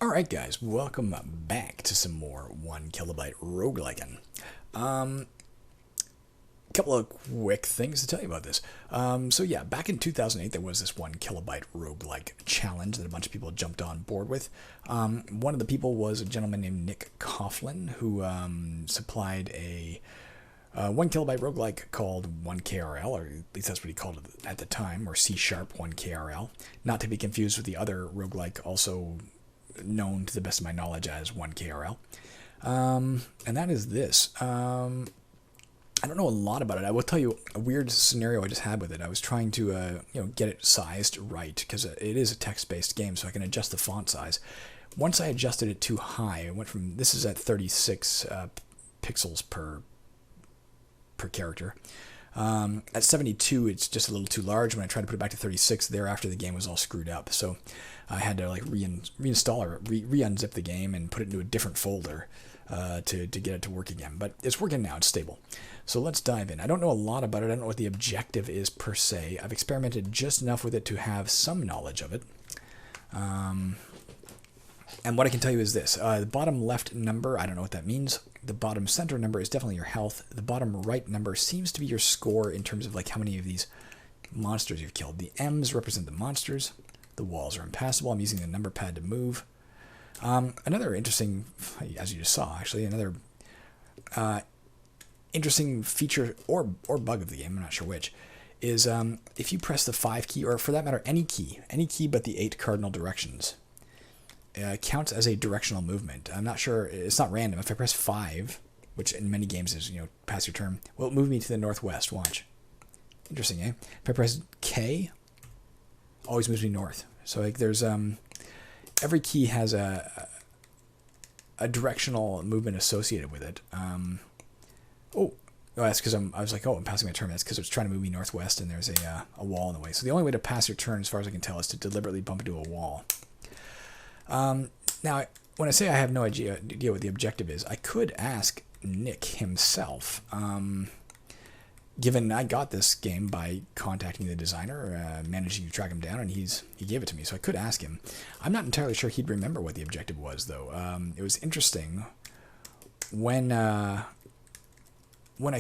Alright guys, welcome back to some more 1KB rogueliking. Couple of quick things to tell you about this. So yeah, back in 2008 there was this 1KB roguelike challenge that a bunch of people jumped on board with. One of the people was a gentleman named Nic Coughlin who supplied a 1KB roguelike called 1KRL, or at least that's what he called it at the time, or C# 1KRL. Not to be confused with the other roguelike also known to the best of my knowledge as 1KRL. And that is this. I don't know a lot about it. I will tell you a weird scenario I just had with it. I was trying to get it sized right, because it is a text-based game, so I can adjust the font size. Once I adjusted it too high, it went from, this is at 36 pixels per character. At 72, it's just a little too large. When I tried to put it back to 36, thereafter the game was all screwed up. So I had to like reinstall or re-unzip the game and put it into a different folder to get it to work again. But it's working now. It's stable. So let's dive in. I don't know a lot about it. I don't know what the objective is per se. I've experimented just enough with it to have some knowledge of it. And what I can tell you is this. The bottom left number, I don't know what that means. The bottom center number is definitely your health. The bottom right number seems to be your score in terms of like how many of these monsters you've killed. The M's represent the monsters. The walls are impassable. I'm using the number pad to move. Another interesting, as you just saw actually, another interesting feature or bug of the game, I'm not sure which, is if you press the 5 key, or for that matter any key but the 8 cardinal directions, counts as a directional movement. I'm not sure, it's not random. If I press 5, which in many games is, pass your turn, will it move me to the northwest? Watch. Interesting, eh? If I press K, always moves me north. So like there's, every key has a directional movement associated with it. Oh, that's because I was like, I'm passing my turn. That's because it's trying to move me northwest and there's a wall in the way. So the only way to pass your turn, as far as I can tell, is to deliberately bump into a wall. Now, when I say I have no idea what the objective is, I could ask Nic himself. Given I got this game by contacting the designer, managing to track him down, and he gave it to me, so I could ask him. I'm not entirely sure he'd remember what the objective was, though. It was interesting when I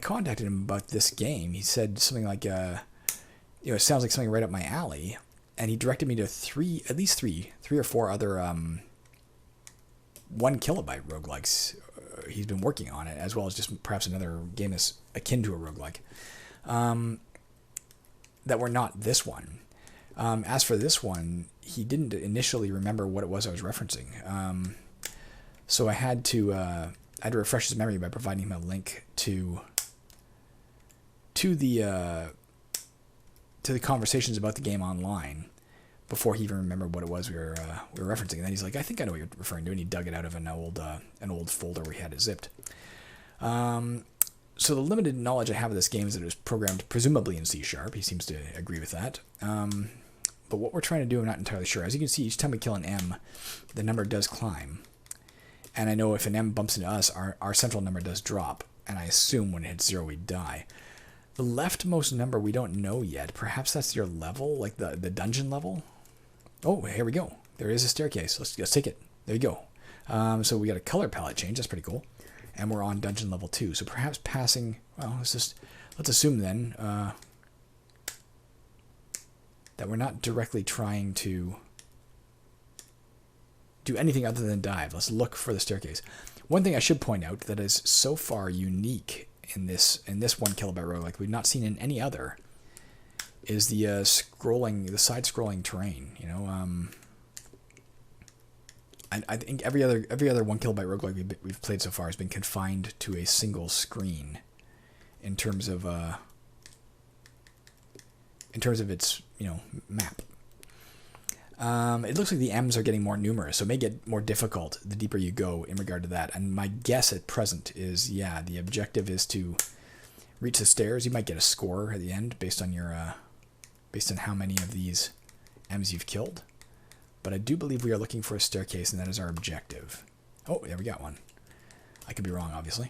contacted him about this game. He said something like, it sounds like something right up my alley. And he directed me to at least three or four other 1KB roguelikes. He's been working on it, as well as just perhaps another game that's akin to a roguelike, that were not this one. As for this one, he didn't initially remember what it was I was referencing. So I had to refresh his memory by providing him a link to the conversations about the game online before he even remembered what it was we were referencing. And then he's like, I think I know what you're referring to, and he dug it out of an old folder where he had it zipped. So the limited knowledge I have of this game is that it was programmed presumably in C#. He seems to agree with that. But what we're trying to do, I'm not entirely sure. As you can see, each time we kill an M, the number does climb. And I know if an M bumps into us, our central number does drop. And I assume when it hits 0, we die. The leftmost number we don't know yet. Perhaps that's your level, like the dungeon level. Oh, here we go. There is a staircase. Let's take it. There you go. So we got a color palette change. That's pretty cool. And we're on dungeon level 2. So perhaps passing. Well, let's assume then that we're not directly trying to do anything other than dive. Let's look for the staircase. One thing I should point out that is so far unique in this 1KB roguelike we've not seen in any other is the side-scrolling terrain. I think every other 1KB roguelike we've played so far has been confined to a single screen in terms of its map. It looks like the M's are getting more numerous, so it may get more difficult the deeper you go in regard to that. And my guess at present is, yeah, the objective is to reach the stairs. You might get a score at the end based on how many of these M's you've killed. But I do believe we are looking for a staircase, and that is our objective. Oh, yeah, we got one. I could be wrong, obviously.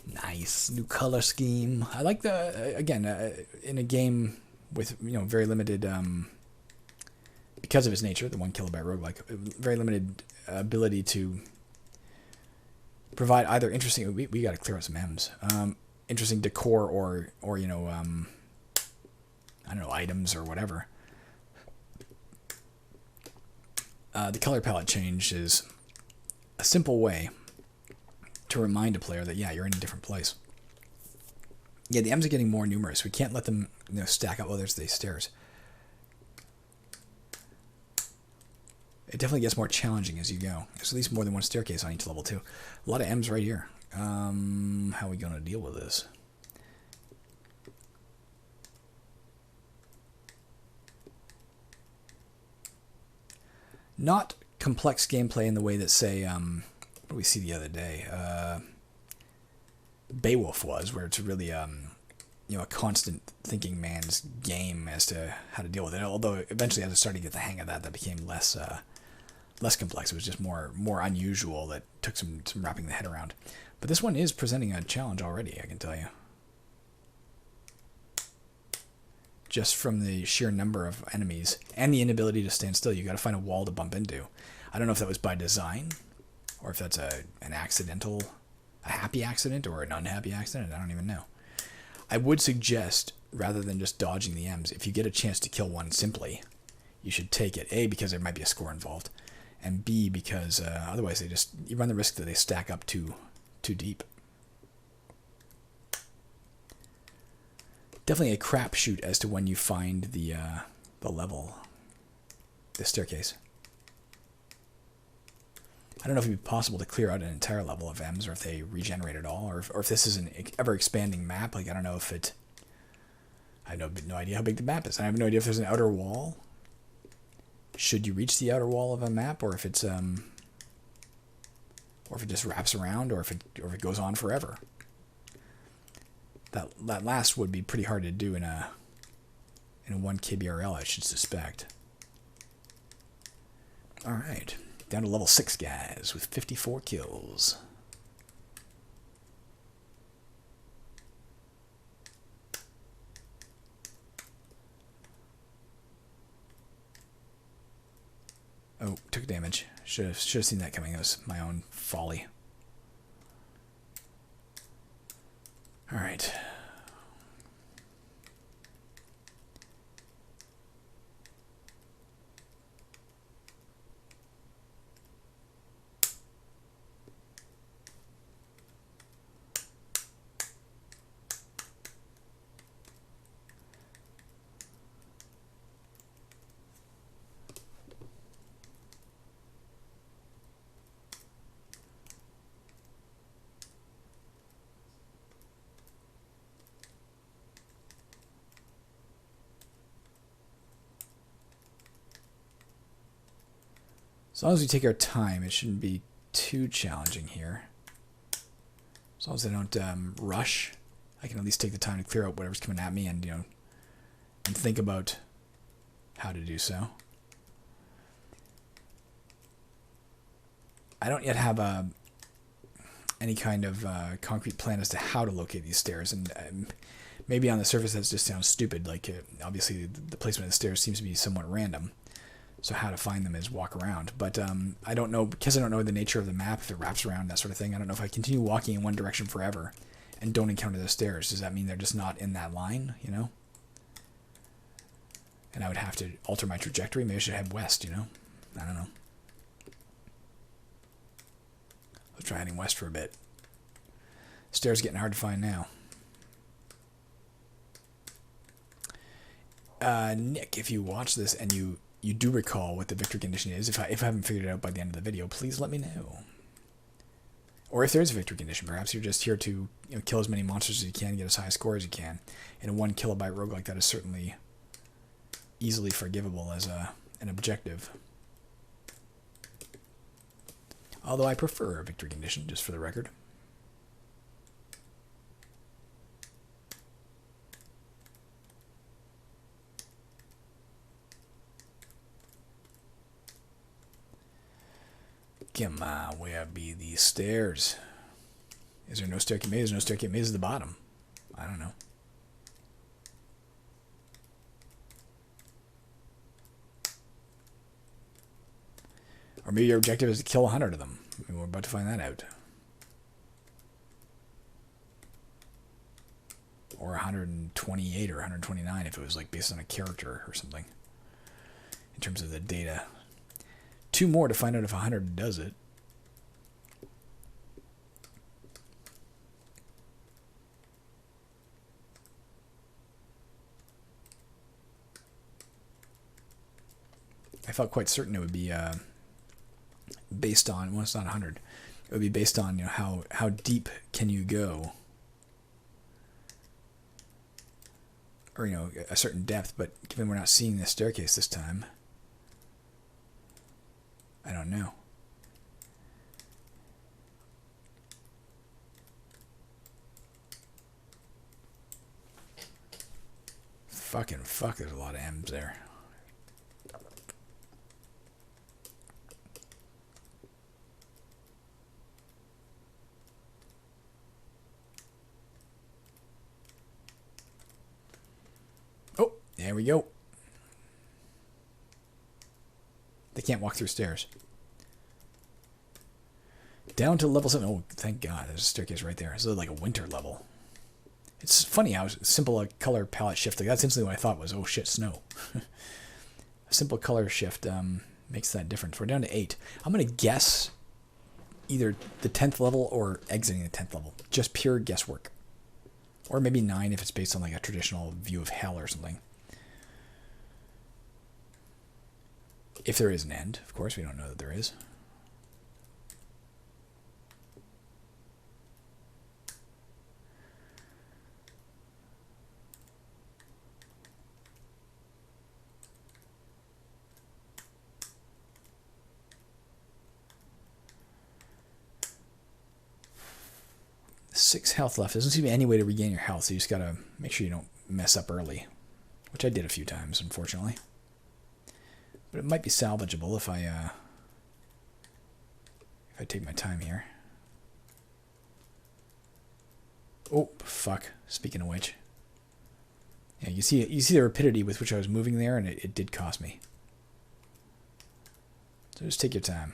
Nice new color scheme. I like in a game with very limited because of its nature, the 1 kilobyte roguelike, very limited ability to provide either interesting. We got to clear out some M's. Interesting decor or you know, I don't know, items or whatever. The color palette change is a simple way to remind a player that, yeah, you're in a different place. Yeah, the M's are getting more numerous. We can't let them, you know, stack up. Oh, there's the stairs. It definitely gets more challenging as you go. There's at least more than one staircase on each level, too. A lot of M's right here. How are we going to deal with this? Not complex gameplay in the way that, say, what did we see the other day? Beowulf was, where it's really, you know, a constant thinking man's game as to how to deal with it. Although eventually, as I started to get the hang of that, that became less complex. It was just more unusual. That took some wrapping the head around. But this one is presenting a challenge already, I can tell you. Just from the sheer number of enemies and the inability to stand still, you got to find a wall to bump into. I don't know if that was by design, or if that's an accidental, a happy accident, or an unhappy accident. I don't even know. I would suggest, rather than just dodging the M's, if you get a chance to kill one simply, you should take it. A, because there might be a score involved, and B, because otherwise you run the risk that they stack up too deep. Definitely a crapshoot as to when you find the level, the staircase. I don't know if it would be possible to clear out an entire level of M's, or if they regenerate at all, or if this is an ever-expanding map. Like, I don't know if it... I have no idea how big the map is. I have no idea if there's an outer wall. Should you reach the outer wall of a map, or if it's or if it just wraps around, or if it goes on forever. That last would be pretty hard to do in a 1 KBRL, I should suspect. All right, down to level 6 guys with 54 kills. Oh, took damage. Should have seen that coming. That was my own folly. All right. As long as we take our time, it shouldn't be too challenging here. As long as I don't rush, I can at least take the time to clear out whatever's coming at me, and and think about how to do so. I don't yet have any kind of concrete plan as to how to locate these stairs, and maybe on the surface that just sounds stupid. Like obviously the placement of the stairs seems to be somewhat random. So how to find them is walk around. But I don't know, because I don't know the nature of the map, if it wraps around, that sort of thing. I don't know if I continue walking in one direction forever and don't encounter the stairs. Does that mean they're just not in that line, And I would have to alter my trajectory. Maybe I should head west, I don't know. Let's try heading west for a bit. Stairs getting hard to find now. Nick, if you watch this and you do recall what the victory condition is, if I haven't figured it out by the end of the video, please let me know. Or if there is a victory condition, perhaps you're just here to kill as many monsters as you can, get as high a score as you can. And a 1 kilobyte roguelike, that is certainly easily forgivable as an objective. Although I prefer a victory condition, just for the record. Come on, where be these stairs? Is there no staircase maze? There's no staircase maze at the bottom. I don't know. Or maybe your objective is to kill 100 of them. I mean, we're about to find that out. Or 128 or 129 if it was like based on a character or something. In terms of the data. 2 more to find out if 100 does it. I felt quite certain it would be based on, well, it's not 100. It would be based on, you know, how deep can you go, or, you know, a certain depth. But given we're not seeing this staircase this time, I don't know. Fucking fuck, there's a lot of M's there. Oh, there we go. They can't walk through stairs. Down to level 7. Oh, thank God. There's a staircase right there. This is like a winter level. It's funny how simple a color palette shift. Like that's instantly what I thought was, oh shit, snow. A simple color shift makes that difference. We're down to 8. I'm going to guess either the 10th level or exiting the 10th level. Just pure guesswork. Or maybe 9 if it's based on like a traditional view of hell or something. If there is an end. Of course, we don't know that there is. Six health left. There doesn't seem to be any way to regain your health, so you just gotta make sure you don't mess up early. Which I did a few times, unfortunately. But it might be salvageable if I take my time here. Oh, fuck. Speaking of which. Yeah, you see the rapidity with which I was moving there, and it did cost me. So just take your time.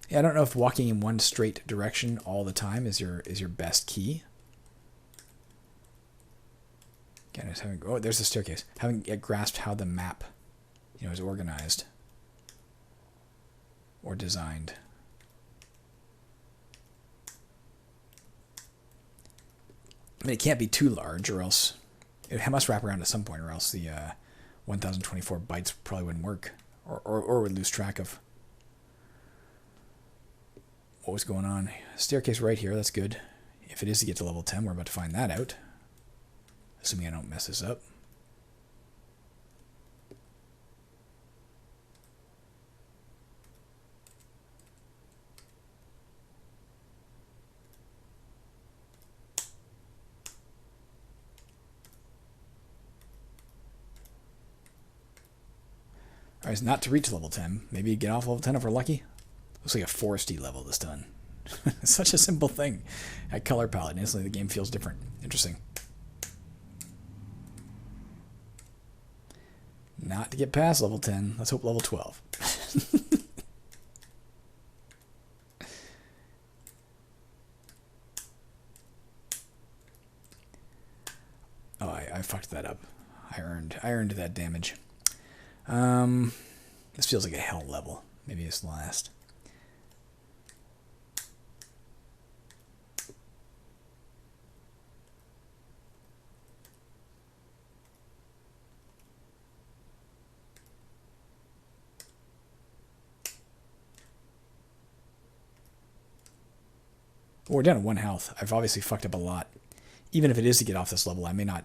Yeah, I don't know if walking in one straight direction all the time is your best key. Again, I just haven't. Oh, there's the staircase. Haven't yet grasped how the map, you know, is organized or designed. I mean, it can't be too large, or else it must wrap around at some point, or else the 1024 bytes probably wouldn't work, or would lose track of what was going on. Staircase right here, that's good. If it is to get to level 10, we're about to find that out. Assuming I don't mess this up. Alright, it's not to reach level 10. Maybe get off level 10 if we're lucky. Looks like a foresty level this done. It's such a simple thing. That color palette, and instantly the game feels different. Interesting. Not to get past level 10. Let's hope level 12. Oh, I fucked that up. I earned that damage. This feels like a hell level. Maybe it's last. Well, we're down to 1 health. I've obviously fucked up a lot. Even if it is to get off this level, I may not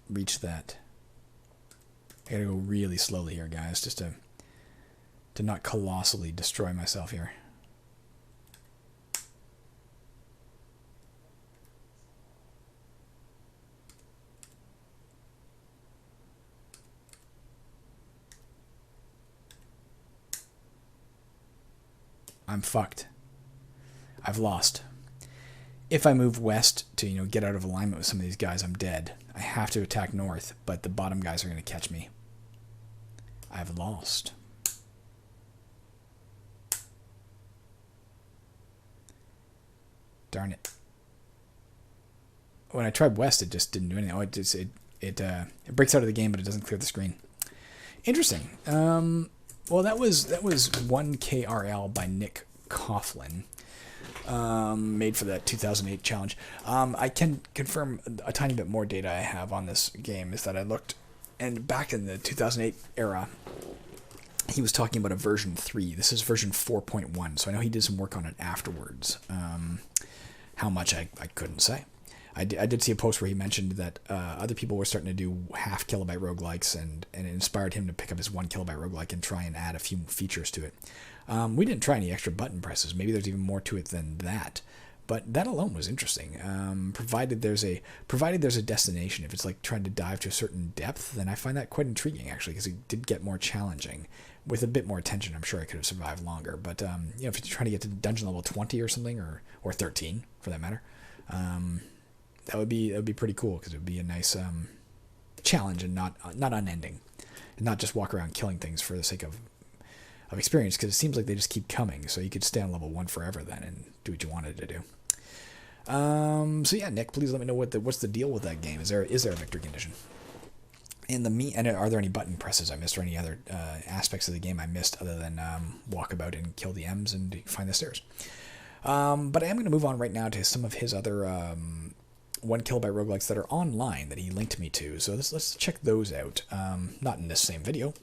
reach that. I gotta go really slowly here, guys, just to not colossally destroy myself here. I'm fucked. I've lost. If I move west to, get out of alignment with some of these guys, I'm dead. I have to attack north, but the bottom guys are going to catch me. I've lost. Darn it. When I tried west, it just didn't do anything. Oh, it breaks out of the game, but it doesn't clear the screen. Interesting. Well, that was 1KRL by Nic Coughlin. Made for that 2008 challenge. I can confirm a tiny bit more data I have on this game is that I looked, and back in the 2008 era, he was talking about a version 3. This is version 4.1, so I know he did some work on it afterwards. How much I couldn't say. I did see a post where he mentioned that other people were starting to do half kilobyte roguelikes, and it inspired him to pick up his 1 kilobyte roguelike and try and add a few features to it. We didn't try any extra button presses. Maybe there's even more to it than that. But that alone was interesting. Provided there's a destination, if it's like trying to dive to a certain depth, then I find that quite intriguing actually, because it did get more challenging. With a bit more attention, I'm sure I could have survived longer. But if you're trying to get to dungeon level 20 or something, or 13 for that matter, that would be pretty cool, because it would be a nice challenge and not unending, and not just walk around killing things for the sake of experience, because it seems like they just keep coming. So you could stay on level 1 forever then and do what you wanted to do. So yeah, Nick, please let me know what's the deal with that game. Is there a victory condition? And are there any button presses I missed, or any other aspects of the game I missed other than walk about and kill the M's and find the stairs? But I am going to move on right now to some of his other 1 kilobyte roguelikes that are online that he linked me to. So let's check those out. Not in this same video.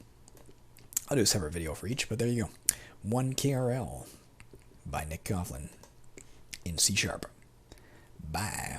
I'll do a separate video for each, but there you go. 1KRL by Nic Coughlin in C#. Bye.